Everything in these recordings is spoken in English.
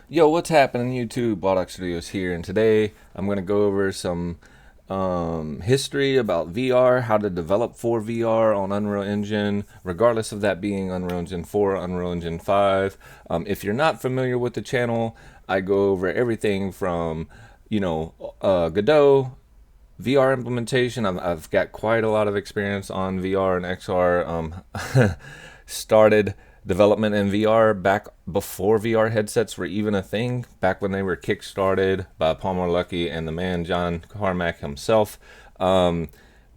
Yo, what's happening, YouTube? Baldock Studios here, and today I'm going to go over some history about VR, how to develop for VR on Unreal Engine, regardless of that being Unreal Engine 4 or Unreal Engine 5. If you're not familiar with the channel, I go over everything from, Godot, VR implementation. I've got quite a lot of experience on VR and XR. Started development in VR back before VR headsets were even a thing, back when they were kickstarted by Palmer Luckey and the man John Carmack himself.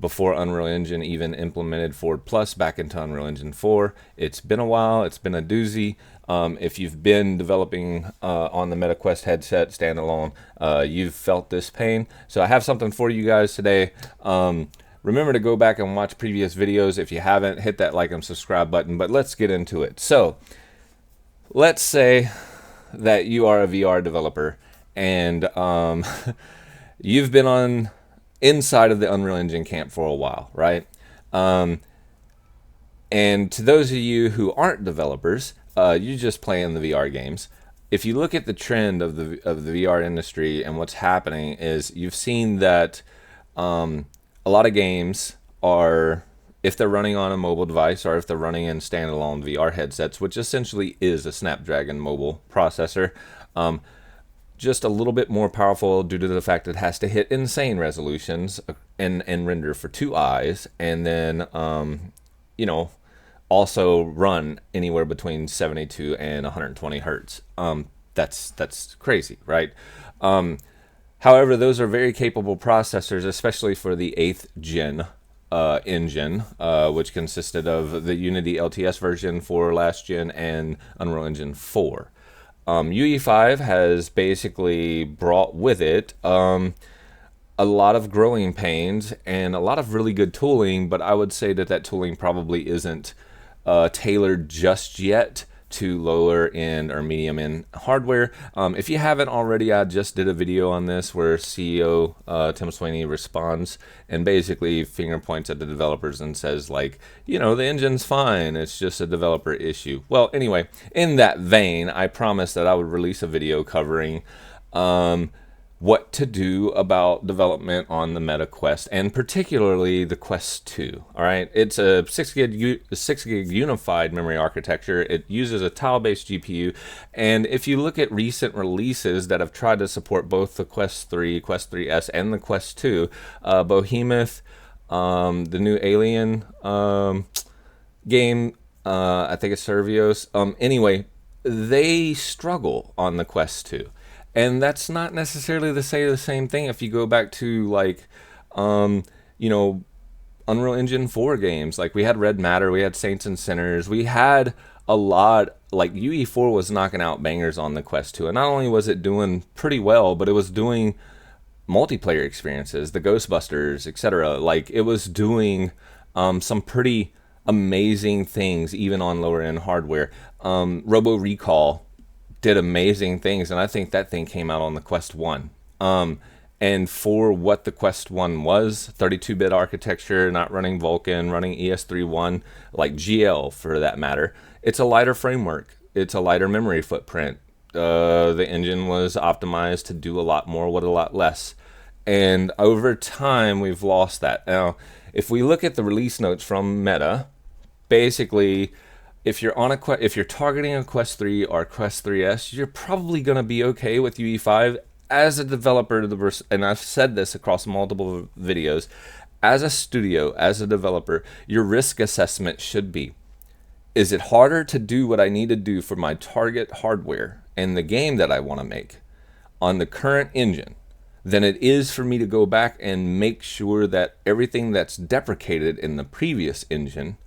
Before Unreal Engine even implemented Forward Plus back into Unreal Engine 4. It's been a while. It's been a doozy. If you've been developing on the MetaQuest headset standalone, you've felt this pain. So I have something for you guys today. Remember to go back and watch previous videos. If you haven't, hit that like and subscribe button. But let's get into it. So let's say that you are a VR developer and you've been on inside of the Unreal Engine camp for a while, right? And to those of you who aren't developers, you just play in the VR games. If you look at the trend of the VR industry and what's happening is you've seen that a lot of games are, if they're running on a mobile device or if they're running in standalone VR headsets, which essentially is a Snapdragon mobile processor, just a little bit more powerful due to the fact it has to hit insane resolutions and render for two eyes, and then also run anywhere between 72 and 120 hertz. That's crazy, right? However, those are very capable processors, especially for the 8th gen engine, which consisted of the Unity LTS version for last gen and Unreal Engine 4. UE5 has basically brought with it a lot of growing pains and a lot of really good tooling, but I would say that tooling probably isn't tailored just yet to lower end or medium end hardware. If you haven't already, I just did a video on this where CEO Tim Sweeney responds and basically finger points at the developers and says, like, the engine's fine, it's just a developer issue. Well, anyway, in that vein, I promised that I would release a video covering what to do about development on the Meta Quest, and particularly the Quest 2. All right, it's a 6 gig unified memory architecture. It uses a tile-based GPU, and if you look at recent releases that have tried to support both the Quest 3, Quest 3S, and the Quest 2, Behemoth, the new Alien game, I think it's Servios. Anyway, they struggle on the Quest 2. And that's not necessarily to say the same thing if you go back to, like, Unreal Engine 4 games. Like, we had Red Matter, we had Saints and Sinners, we had a lot. Like, UE4 was knocking out bangers on the Quest 2. And not only was it doing pretty well, but it was doing multiplayer experiences, the Ghostbusters, etc. Like, it was doing some pretty amazing things, even on lower end hardware. Robo Recall did amazing things, and I think that thing came out on the Quest 1. And for what the Quest 1 was, 32-bit architecture, not running Vulkan, running ES3.1, like GL for that matter, it's a lighter framework. It's a lighter memory footprint. The engine was optimized to do a lot more with a lot less. And over time, we've lost that. Now, if we look at the release notes from Meta, basically, if you're targeting a Quest 3 or Quest 3S, you're probably going to be okay with UE5 as a developer. And I've said this across multiple videos. As a studio, as a developer, your risk assessment should be: is it harder to do what I need to do for my target hardware and the game that I want to make on the current engine than it is for me to go back and make sure that everything that's deprecated in the previous engine,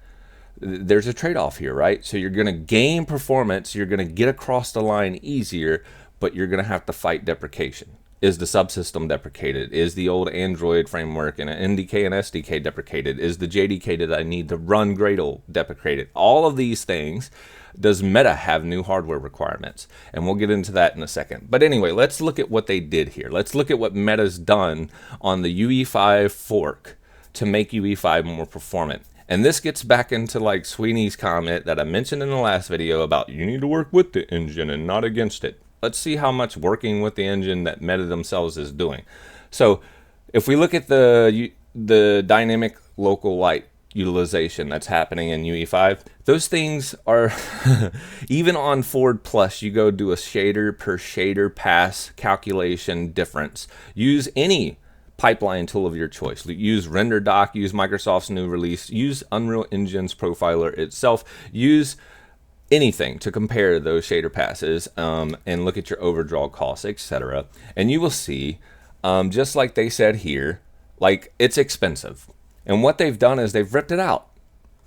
there's a trade-off here, right? So you're going to gain performance, you're going to get across the line easier, but you're going to have to fight deprecation. Is the subsystem deprecated? Is the old Android framework and an NDK and SDK deprecated? Is the JDK that I need to run Gradle deprecated? All of these things. Does Meta have new hardware requirements? And we'll get into that in a second. But anyway, let's look at what they did here. Let's look at what Meta's done on the UE5 fork to make UE5 more performant. And this gets back into, like, Sweeney's comment that I mentioned in the last video about you need to work with the engine and not against it. Let's see how much working with the engine that Meta themselves is doing. So if we look at the dynamic local light utilization that's happening in UE5, those things are even on Ford Plus. You go do a shader per shader pass calculation difference. Use any pipeline tool of your choice. Use RenderDoc, use Microsoft's new release, use Unreal Engine's profiler itself, use anything to compare those shader passes, and look at your overdraw costs, etc. And you will see, just like they said here, like it's expensive. And what they've done is they've ripped it out.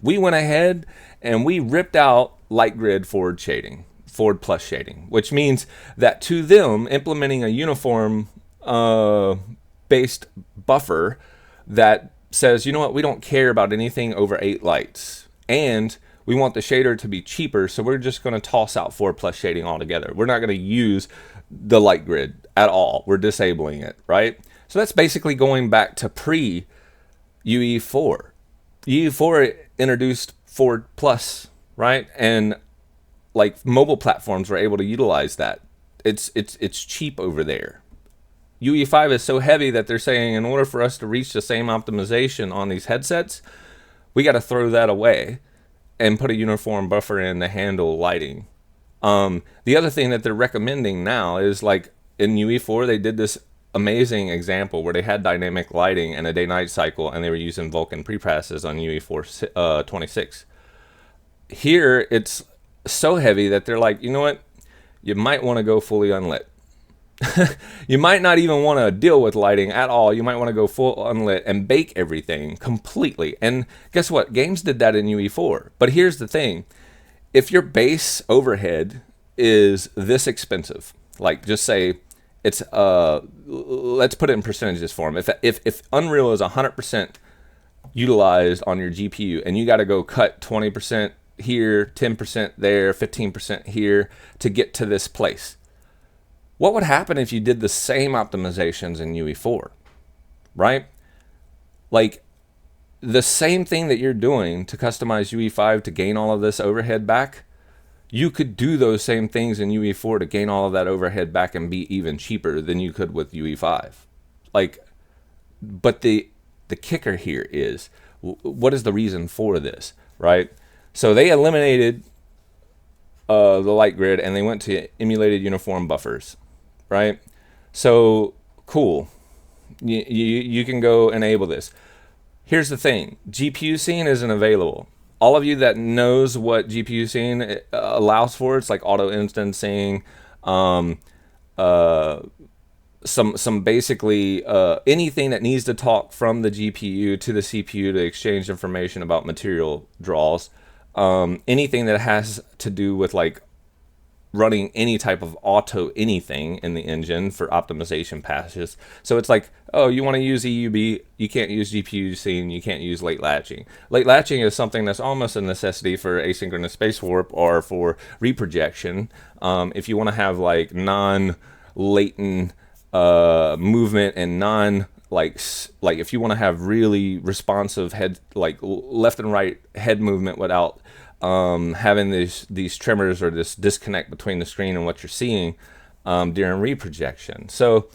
We went ahead and we ripped out light grid Ford shading, Ford Plus shading, which means that to them, implementing a uniform based buffer that says, you know what, we don't care about anything over 8 lights. And we want the shader to be cheaper, so we're just going to toss out Ford Plus shading altogether. We're not going to use the light grid at all. We're disabling it, right? So that's basically going back to pre-UE4. UE4 introduced Ford Plus, right? And like mobile platforms were able to utilize that. It's cheap over there. UE5 is so heavy that they're saying in order for us to reach the same optimization on these headsets, we got to throw that away and put a uniform buffer in to handle lighting. The other thing that they're recommending now is, like in UE4, they did this amazing example where they had dynamic lighting and a day-night cycle, and they were using Vulkan prepasses on UE4.26. Here, it's so heavy that they're like, you know what? You might want to go fully unlit. You might not even want to deal with lighting at all. You might want to go full unlit and bake everything completely. And guess what? Games did that in UE4. But here's the thing. If your base overhead is this expensive, like just say it's, let's put it in percentages form. If Unreal is 100% utilized on your GPU and you got to go cut 20% here, 10% there, 15% here to get to this place, what would happen if you did the same optimizations in UE4, right? Like the same thing that you're doing to customize UE5 to gain all of this overhead back, you could do those same things in UE4 to gain all of that overhead back and be even cheaper than you could with UE5. Like, but the kicker here is, what is the reason for this, right? So they eliminated the light grid and they went to emulated uniform buffers. Right? So cool. You can go enable this. Here's the thing. GPU scene isn't available. All of you that knows what GPU scene allows for, it's like auto instancing, some basically anything that needs to talk from the GPU to the CPU to exchange information about material draws. Anything that has to do with like running any type of auto anything in the engine for optimization passes. So it's like, oh, you want to use EUB, you can't use GPU scene, you can't use late latching. Late latching is something that's almost a necessity for asynchronous space warp or for reprojection. If you want to have like non-latent movement and like if you want to have really responsive head, like left and right head movement without having these tremors or this disconnect between the screen and what you're seeing during reprojection. So,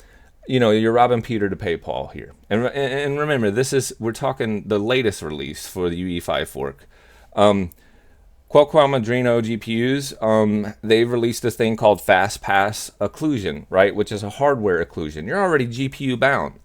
you know, you're robbing Peter to pay Paul here. And remember, we're talking the latest release for the UE5 fork. Qualcomm Adreno GPUs, they've released this thing called fast pass occlusion, right? Which is a hardware occlusion. You're already GPU bound.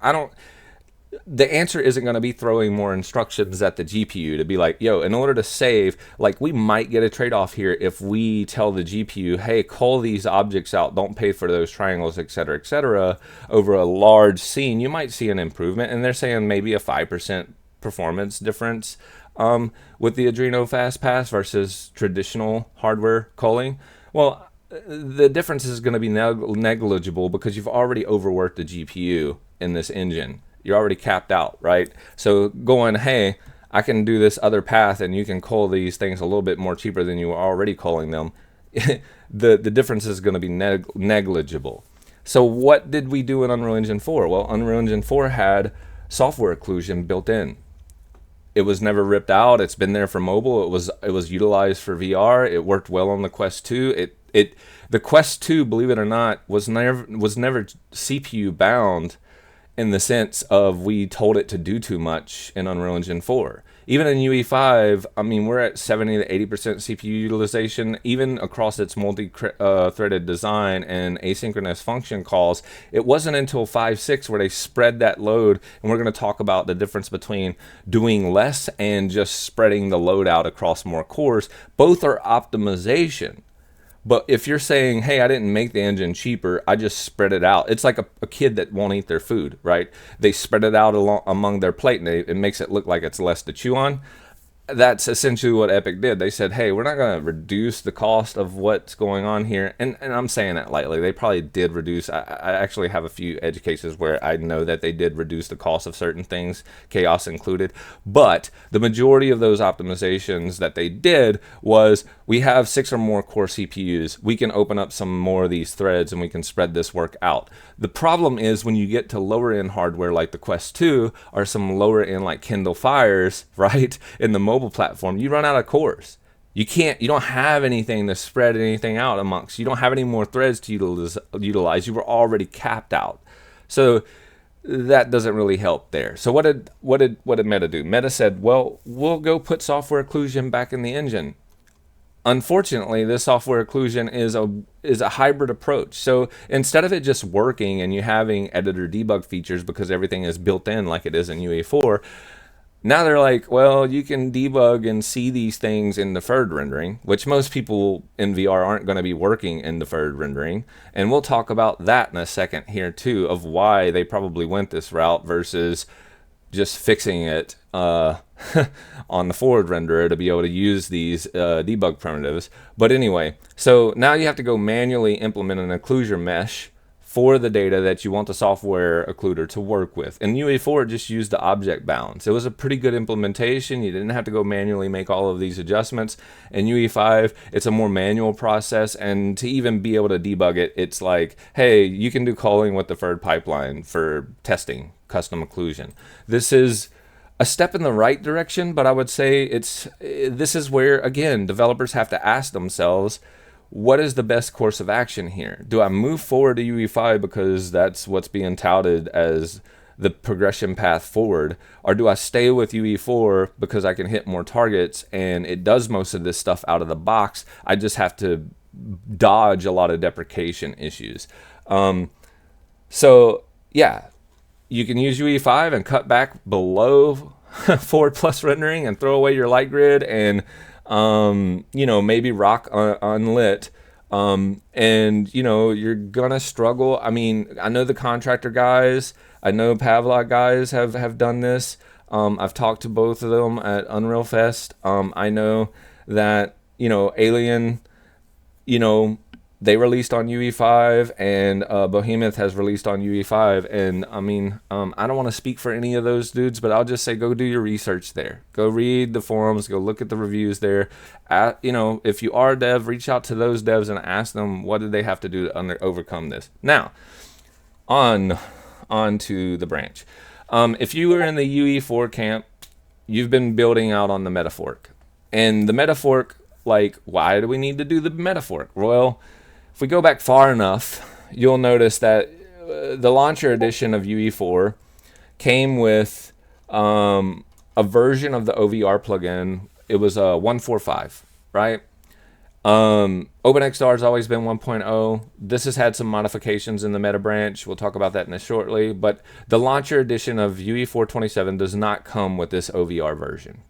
The answer isn't going to be throwing more instructions at the GPU to be like, yo, in order to save, like we might get a trade-off here if we tell the GPU, hey, cull these objects out, don't pay for those triangles, etc., over a large scene. You might see an improvement, and they're saying maybe a 5% performance difference with the Adreno Fast Pass versus traditional hardware culling. Well, the difference is going to be negligible because you've already overworked the GPU in this engine. You're already capped out, right? So going, hey, I can do this other path and you can cull these things a little bit more cheaper than you were already culling them. the difference is going to be negligible. So what did we do in Unreal Engine 4? Well, Unreal Engine 4 had software occlusion built in. It was never ripped out. It's been there for mobile. It was utilized for VR. It worked well on the Quest 2. The Quest 2, believe it or not, was never CPU bound in the sense of we told it to do too much in Unreal Engine 4. Even in UE5, I mean, we're at 70 to 80% CPU utilization, even across its multi-threaded design and asynchronous function calls. It wasn't until 5.6 where they spread that load, and we're going to talk about the difference between doing less and just spreading the load out across more cores. Both are optimization. But if you're saying, hey, I didn't make the engine cheaper, I just spread it out. It's like a kid that won't eat their food, right? They spread it out among their plate, and it makes it look like it's less to chew on. That's essentially what Epic did. They said, hey, we're not going to reduce the cost of what's going on here. And I'm saying that lightly. They probably did reduce. I actually have a few edge cases where I know that they did reduce the cost of certain things, chaos included. But the majority of those optimizations that they did was, we have 6 or more core CPUs. We can open up some more of these threads and we can spread this work out. The problem is when you get to lower end hardware like the Quest 2 or some lower end like Kindle Fires, right, in the mobile platform, you run out of cores. You don't have anything to spread anything out amongst. You don't have any more threads to utilize. You were already capped out. So that doesn't really help there. So what did Meta do? Meta said, well, we'll go put software occlusion back in the engine. Unfortunately, this software occlusion is a hybrid approach. So instead of it just working and you having editor debug features because everything is built in like it is in UE4, now they're like, well, you can debug and see these things in deferred rendering, which most people in VR aren't going to be working in deferred rendering. And we'll talk about that in a second here too, of why they probably went this route versus just fixing it on the forward renderer to be able to use these debug primitives. But anyway, so now you have to go manually implement an occlusion mesh for the data that you want the software occluder to work with. In UE4, it just used the object balance. It was a pretty good implementation. You didn't have to go manually make all of these adjustments. In UE5, it's a more manual process, and to even be able to debug it, it's like, hey, you can do culling with deferred pipeline for testing custom occlusion. This is a step in the right direction, but I would say this is where, again, developers have to ask themselves, what is the best course of action here? Do I move forward to UE5 because that's what's being touted as the progression path forward? Or do I stay with UE4 because I can hit more targets and it does most of this stuff out of the box? I just have to dodge a lot of deprecation issues. So yeah, you can use UE5 and cut back below forward plus rendering and throw away your light grid and maybe rock unlit, and you're gonna struggle. I mean, I know the contractor guys, I know Pavlov guys have done this. I've talked to both of them at Unreal Fest. I know that Alien, they released on UE5, and Behemoth has released on UE5. And I mean, I don't want to speak for any of those dudes, but I'll just say go do your research there. Go read the forums, go look at the reviews there. If you are a dev, reach out to those devs and ask them what did they have to do to overcome this. Now, on to the branch. If you were in the UE4 camp, you've been building out on the metafork. And the metafork, like, why do we need to do the metafork? Well, if we go back far enough, you'll notice that the launcher edition of UE4 came with a version of the OVR plugin. It was a 1.4.5, right? OpenXR has always been 1.0. This has had some modifications in the meta branch. We'll talk about that in a shortly. But the launcher edition of UE4.27 does not come with this OVR version.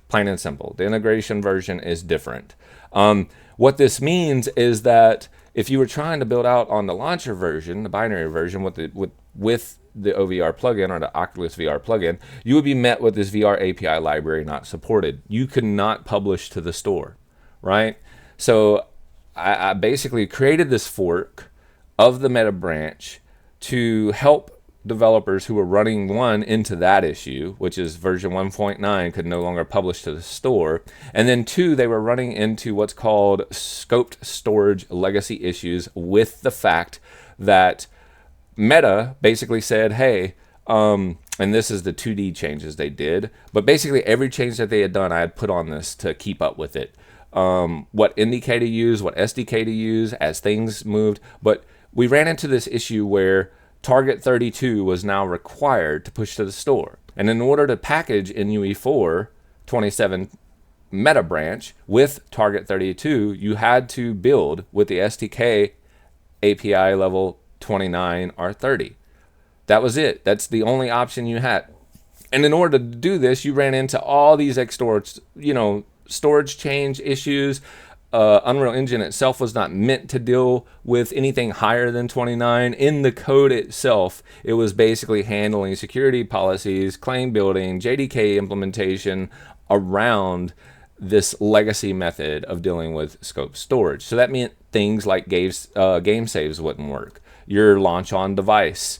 Plain and simple. The integration version is different. What this means is that if you were trying to build out on the launcher version, the binary version with the OVR plugin or the Oculus VR plugin, you would be met with this VR API library not supported. You could not publish to the store, right? So I basically created this fork of the meta branch to help developers who were running one into that issue, which is version 1.9 could no longer publish to the store. And then 2, they were running into what's called scoped storage legacy issues with the fact that Meta basically said, hey, and this is the 2D changes they did, but basically every change that they had done, I had put on this to keep up with it. what NDK to use, what SDK to use as things moved. But we ran into this issue where target 32 was now required to push to the store. And in order to package in UE4.27 Meta branch with target 32, you had to build with the SDK API level 29 or 30. That was it. That's the only option you had. And in order to do this, you ran into all these storage change issues. Unreal Engine itself was not meant to deal with anything higher than 29. In the code itself, it was basically handling security policies, claim building, JDK implementation around this legacy method of dealing with scope storage. So that meant things like game saves wouldn't work. Your launch on device,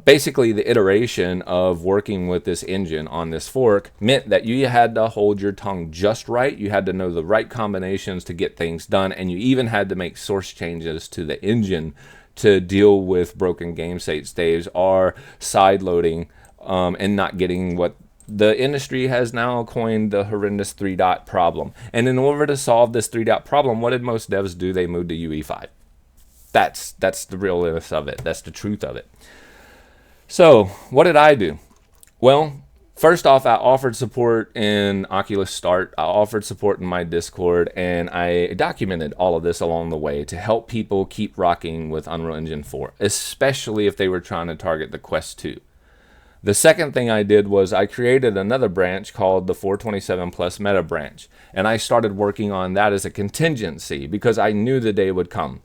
basically the iteration of working with this engine on this fork meant that you had to hold your tongue just right. You had to know the right combinations to get things done, and you even had to make source changes to the engine to deal with broken game state saves or side loading, and not getting what the industry has now coined the horrendous 3-dot problem. And in order to solve this 3-dot problem, what did most devs do? They moved to UE5. That's the realness of it. That's the truth of it. So what did I do? Well, first off, I offered support in Oculus Start. I offered support in my Discord, and I documented all of this along the way to help people keep rocking with Unreal Engine 4, especially if they were trying to target the Quest 2. The second thing I did was I created another branch called the 427-Plus-Meta branch, and I started working on that as a contingency because I knew the day would come.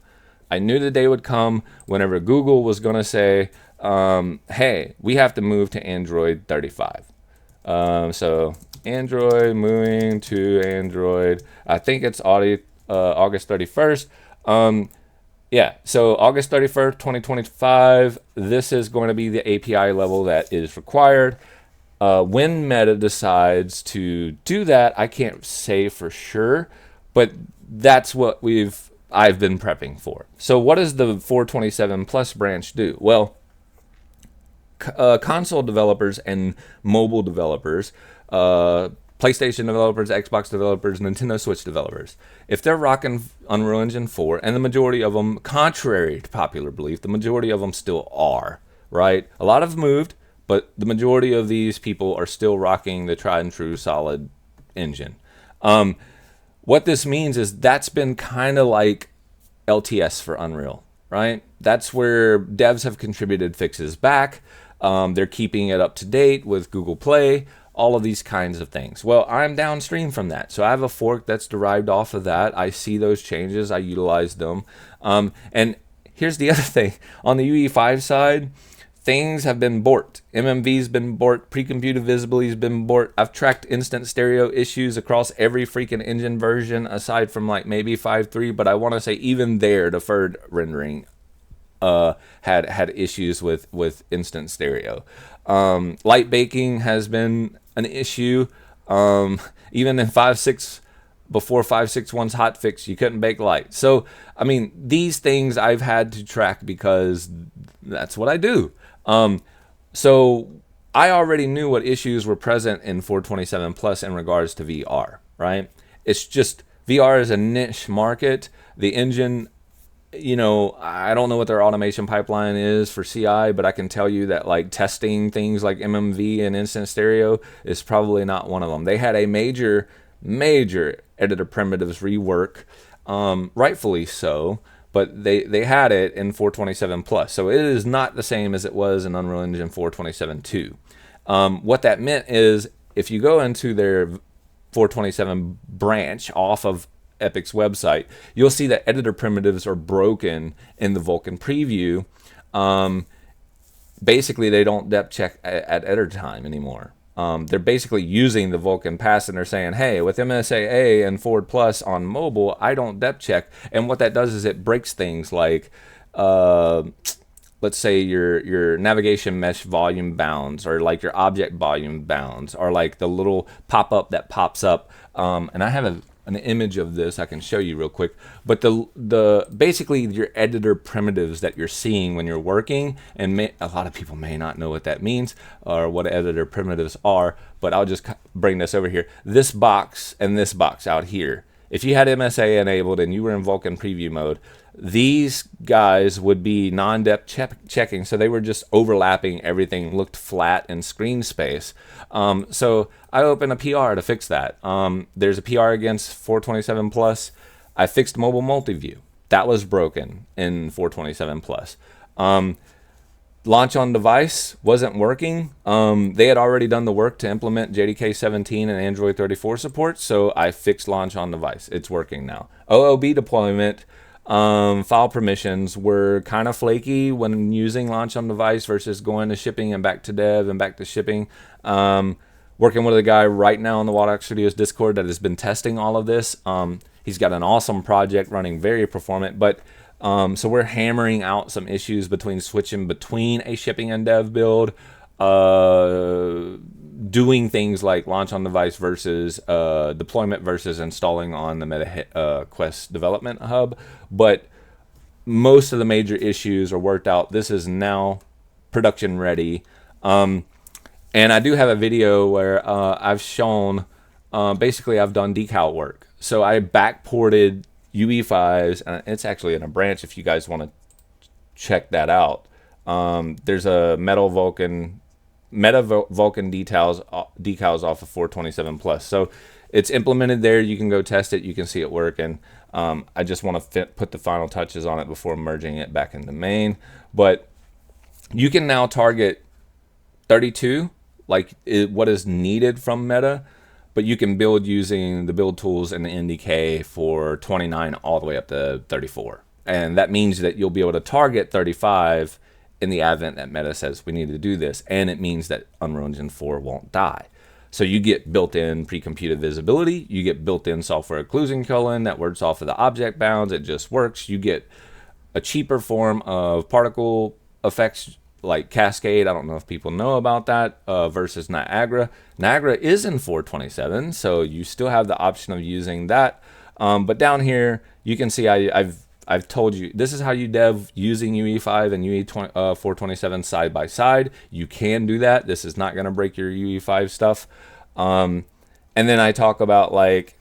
I knew the day would come whenever Google was going to say, hey, we have to move to Android 35. So Android moving to Android, I think it's August 31st. Yeah, so August 31st, 2025, this is going to be the API level that is required. When Meta decides to do that, I can't say for sure, but that's what I've been prepping for. So what does the 427 Plus branch do? Well, console developers and mobile developers, PlayStation developers, Xbox developers, Nintendo Switch developers, if they're rocking Unreal Engine 4, and the majority of them, contrary to popular belief, the majority of them still are, right? A lot have moved, but the majority of these people are still rocking the tried and true solid engine. What this means is that's been kind of like LTS for Unreal, right? That's where devs have contributed fixes back. They're keeping it up to date with Google Play, all of these kinds of things. Well, I'm downstream from that. So I have a fork that's derived off of that. I see those changes. I utilize them. And here's the other thing. On the UE5 side, things have been borked. MMV's been borked. Pre-computed visibility's been borked. I've tracked instant stereo issues across every freaking engine version aside from like maybe 5.3, but I want to say even there, deferred rendering had issues with instant stereo. Light baking has been an issue. Even in 5.6, before 5.6.1's hotfix, you couldn't bake light. So, I mean, these things I've had to track because that's what I do. So I already knew what issues were present in 427 Plus in regards to VR, right? It's just VR is a niche market. The engine, I don't know what their automation pipeline is for CI, but I can tell you that like testing things like MMV and instant stereo is probably not one of them. They had a major editor primitives rework, rightfully so, but they had it in 427 Plus. So it is not the same as it was in Unreal Engine 427.2. What that meant is if you go into their 427 branch off of Epic's website, you'll see that editor primitives are broken in the Vulkan preview. Basically, they don't depth check at editor time anymore. They're basically using the Vulkan pass, and they're saying, hey, with MSAA and Forward Plus on mobile, I don't depth check. And what that does is it breaks things like, let's say your navigation mesh volume bounds, or like your object volume bounds, or like the little pop-up that pops up. And I have an image of this I can show you real quick. But the basically your editor primitives that you're seeing when you're working, and a lot of people may not know what that means or what editor primitives are, but I'll just bring this over here. This box and this box out here. If you had MSA enabled and you were in Vulkan preview mode, these guys would be non-depth checking, so they were just overlapping everything, looked flat in screen space. So I opened a PR to fix that. There's a PR against 427 Plus. I fixed mobile multi-view. That was broken in 427 Plus. Launch on device wasn't working. They had already done the work to implement JDK 17 and Android 34 support, so I fixed launch on device. It's working now. OLB deployment, file permissions were kind of flaky when using launch on device versus going to shipping and back to dev and back to shipping. Working with a guy right now on the Wildhawk Studios Discord that has been testing all of this. He's got an awesome project running, very performant, but so we're hammering out some issues between switching between a shipping and dev build, doing things like launch on device versus deployment versus installing on the Meta Quest development hub. But most of the major issues are worked out. This is now production ready. And I do have a video where I've shown, basically I've done decal work. So I backported UE5s, and it's actually in a branch if you guys want to check that out. There's a Meta Vulkan decals off of 427 Plus. So it's implemented there. You can go test it. You can see it work. And I just want to put the final touches on it before merging it back into main. But you can now target 32, like what is needed from Meta, but you can build using the build tools and the NDK for 29 all the way up to 34. And that means that you'll be able to target 35 in the event that Meta says we need to do this. And it means that Unreal Engine 4 won't die. So you get built-in pre-computed visibility. You get built-in software occlusion culling that works off of the object bounds. It just works. You get a cheaper form of particle effects like Cascade. I don't know if people know about that, versus Niagara. Niagara is in 427, so you still have the option of using that. But down here, you can see I've told you this is how you dev using UE5 and UE427 side by side. You can do that. This is not going to break your UE5 stuff. And then I talk about, like,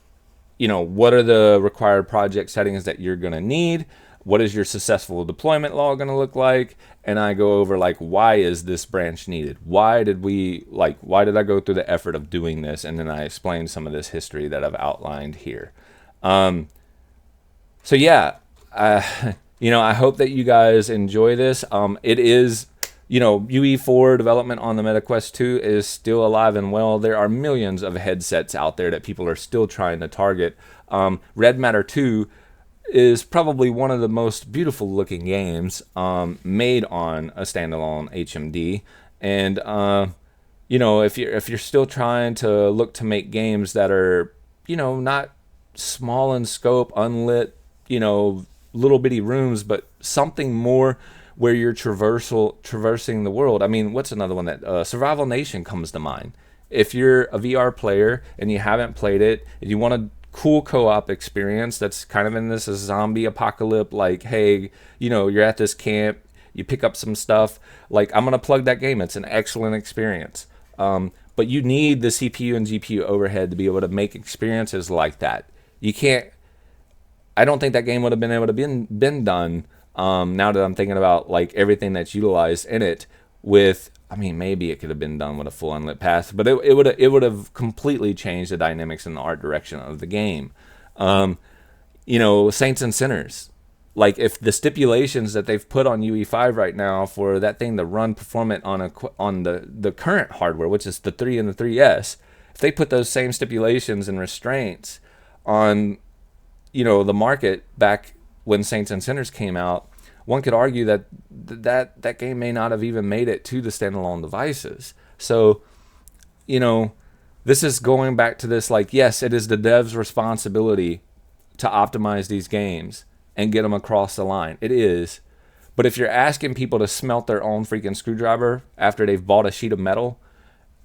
you know, what are the required project settings that you're going to need? What is your successful deployment log going to look like? And I go over, like, why is this branch needed? Why did I go through the effort of doing this? And then I explain some of this history that I've outlined here. So yeah, you know, I hope that you guys enjoy this. It is, you know, UE4 development on the Meta Quest 2 is still alive and well. There are millions of headsets out there that people are still trying to target. Red Matter 2 is probably one of the most beautiful looking games made on a standalone HMD. And you know, if you're still trying to look to make games that are, you know, not small in scope, unlit, you know, little bitty rooms, but something more where you're traversing the world. I mean, what's another one that Survival Nation comes to mind. If you're a VR player and you haven't played it, and you want a cool co-op experience that's kind of in this zombie apocalypse, like, hey, you know, you're at this camp, you pick up some stuff, like, I'm gonna plug that game. It's an excellent experience. But you need the CPU and GPU overhead to be able to make experiences like that. You can't. I don't think that game would have been able to been done. Now that I'm thinking about, like, everything that's utilized in it with, I mean, maybe it could have been done with a full unlit path, but it would have completely changed the dynamics and the art direction of the game. You know, Saints and Sinners, like, if the stipulations that they've put on UE5 right now for that thing to run performant on the current hardware, which is the 3 and the 3S, if they put those same stipulations and restraints on, you know, the market back when Saints and Sinners came out, one could argue that that game may not have even made it to the standalone devices. So, you know, this is going back to this, like, yes, it is the dev's responsibility to optimize these games and get them across the line. It is. But if you're asking people to smelt their own freaking screwdriver after they've bought a sheet of metal,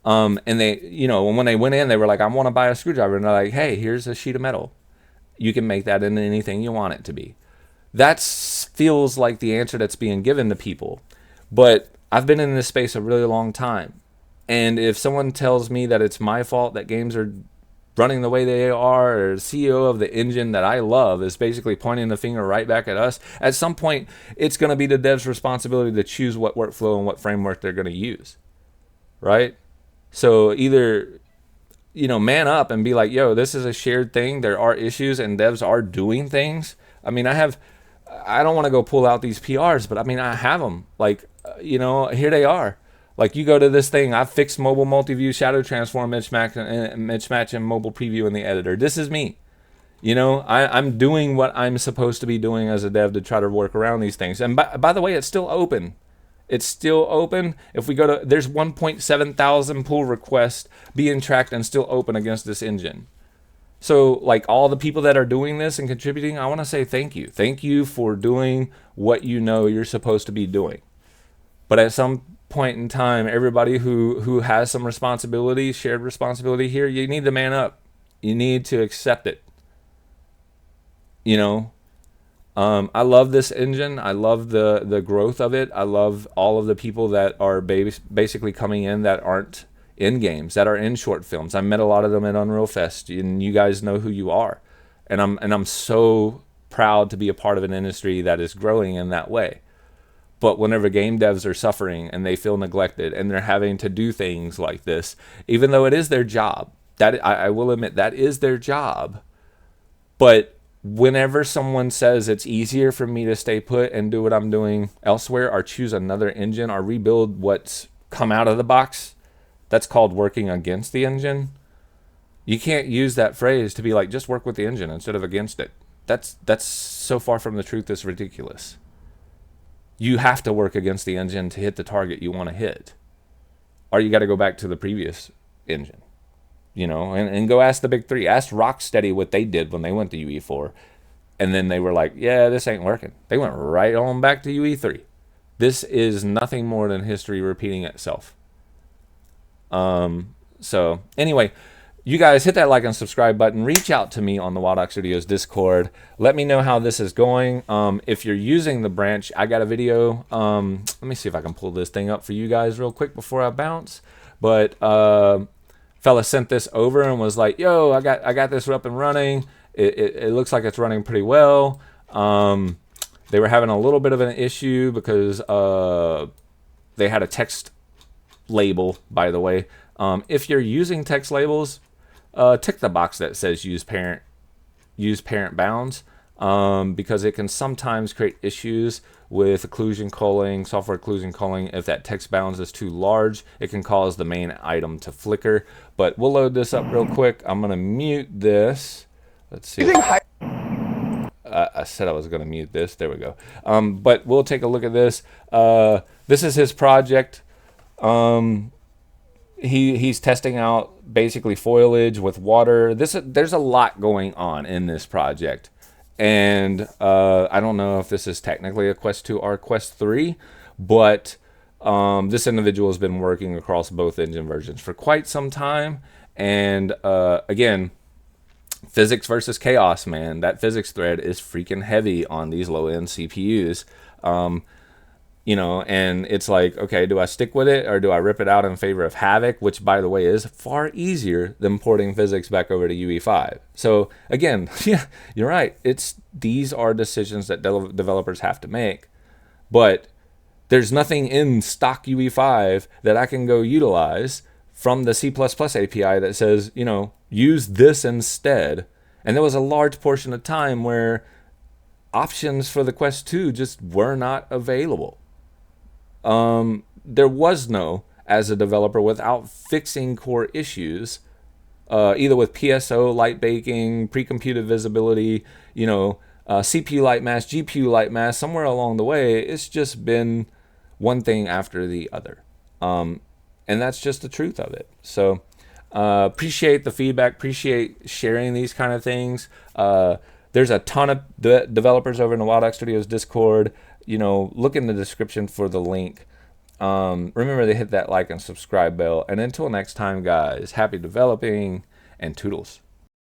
and they, you know, when they went in, they were like, I want to buy a screwdriver. And they're like, hey, here's a sheet of metal. You can make that into anything you want it to be. That feels like the answer that's being given to people. But I've been in this space a really long time. And if someone tells me that it's my fault that games are running the way they are, or the CEO of the engine that I love is basically pointing the finger right back at us, at some point, it's going to be the dev's responsibility to choose what workflow and what framework they're going to use. Right? So either, man up and be like, yo, this is a shared thing. There are issues and devs are doing things. I mean, I don't want to go pull out these PRs, but I mean, I have them. Like, here they are. Like, you go to this thing, I've fixed mobile multi-view shadow transform mismatch and mobile preview in the editor. This is me. I'm doing what I'm supposed to be doing as a dev to try to work around these things. And by the way, it's still open. It's still open. If we go to, there's 1.7 thousand pull requests being tracked and still open against this engine. So, like, all the people that are doing this and contributing, I want to say thank you. Thank you for doing what you're supposed to be doing. But at some point in time, everybody who has some responsibility, shared responsibility here, you need to man up. You need to accept it. I love this engine. I love the growth of it. I love all of the people that are basically coming in that aren't in games, that are in short films. I met a lot of them at Unreal Fest, and you guys know who you are. And I'm so proud to be a part of an industry that is growing in that way. But whenever game devs are suffering and they feel neglected and they're having to do things like this, even though it is their job, that I will admit that is their job, but whenever someone says it's easier for me to stay put and do what I'm doing elsewhere, or choose another engine, or rebuild what's come out of the box, that's called working against the engine. You can't use that phrase to be like, just work with the engine instead of against it. That's so far from the truth, it's ridiculous. You have to work against the engine to hit the target you want to hit. Or you got to go back to the previous engine. And go ask the big three. Ask Rocksteady what they did when they went to UE4. And then they were like, yeah, this ain't working. They went right on back to UE3. This is nothing more than history repeating itself. So anyway, you guys hit that like and subscribe button. Reach out to me on the Wild Ox Studios Discord. Let me know how this is going. If you're using the branch, I got a video. Let me see if I can pull this thing up for you guys real quick before I bounce. But fella sent this over and was like, yo, I got this up and running. It looks like it's running pretty well. They were having a little bit of an issue because they had a text label, by the way. If you're using text labels, tick the box that says use parent bounds, because it can sometimes create issues with occlusion culling, software occlusion culling. If that text bounds is too large, it can cause the main item to flicker. But we'll load this up real quick. I'm going to mute this. Let's see. I said I was going to mute this. There we go. But we'll take a look at this. This is his project. He's testing out basically foliage with water. There's a lot going on in this project. And I don't know if this is technically a Quest 2 or Quest 3, but this individual has been working across both engine versions for quite some time. And again, physics versus chaos, man. That physics thread is freaking heavy on these low-end CPUs. And it's like, okay, do I stick with it or do I rip it out in favor of Havoc, which, by the way, is far easier than porting physics back over to UE5. So again, yeah, you're right. These are decisions that developers have to make, but there's nothing in stock UE5 that I can go utilize from the C++ API that says, use this instead. And there was a large portion of time where options for the Quest 2 just were not available. There was no, as a developer, without fixing core issues, either with PSO, light baking, pre-computed visibility, CPU light mask, GPU light mask, somewhere along the way, it's just been one thing after the other. And that's just the truth of it. So appreciate the feedback, appreciate sharing these kind of things. There's a ton of developers over in the Wild Ox Studios Discord. Look in the description for the link. Remember to hit that like and subscribe bell. And until next time, guys, happy developing and toodles.